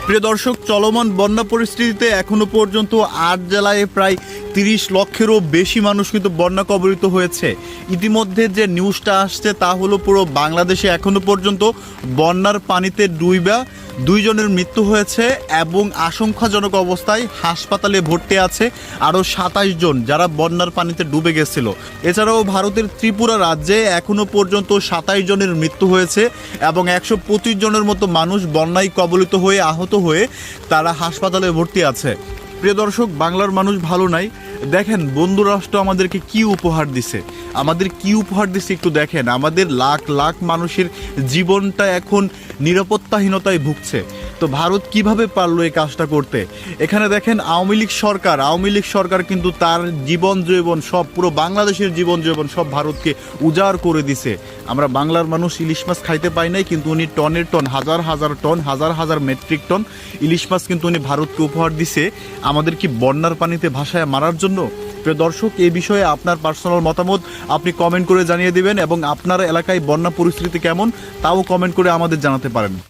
প্রিয় দর্শক, চলমান বন্যা পরিস্থিতিতে এখনো পর্যন্ত ৮ জেলায় প্রায় ৩০ লক্ষেরও বেশি মানুষ কিন্তু বন্যা কবলিত হয়েছে। ইতিমধ্যে যে নিউজটা আসছে তা হলো পুরো বাংলাদেশে এখনো পর্যন্ত বন্যার পানিতে ডুইবা 2 জনের মৃত্যু হয়েছে এবং আশঙ্কাজনক অবস্থায় হাসপাতালে ভর্তি আছে আরও ২৭ জন যারা বন্যার পানিতে ডুবে গেছিল। এছাড়াও ভারতের ত্রিপুরা রাজ্যে এখনো পর্যন্ত ২৭ জনের মৃত্যু হয়েছে এবং ১২৫ জনের মতো মানুষ বন্যায় কবলিত হয়ে আহত হয়ে তারা হাসপাতালে ভর্তি আছে। প্রিয় দর্শক, বাংলার মানুষ ভালো নাই। দেখেন বন্ধু রাষ্ট্র আমাদেরকে কি উপহার দিছে, একটু দেখেন। আমাদের লাখ লাখ মানুষের জীবনটা এখন নিরাপত্তাহীনতায় ভুগছে। তো ভারত কিভাবে পারলো এই কাজটা করতে? এখানে দেখেন আওয়ামী লীগ সরকার কিন্তু তার জীবন জৈবন সব, পুরো বাংলাদেশের জীবন জৈবন সব ভারতকে উজাড় করে দিছে। আমরা বাংলার মানুষ ইলিশ মাছ খাইতে পাই নাই, কিন্তু উনি টনের টন, হাজার হাজার টন, হাজার হাজার মেট্রিক টন ইলিশ মাছ কিন্তু উনি ভারতকে উপহার দিছে আমাদের কি বন্যার পানিতে ভাসায় মারার জন্য। প্রিয় দর্শক, এই বিষয়ে আপনার পার্সোনাল মতামত আপনি কমেন্ট করে জানিয়ে দিবেন এবং আপনার এলাকায় বন্যা পরিস্থিতি কেমন তাও কমেন্ট করে আমাদের জানাতে পারেন।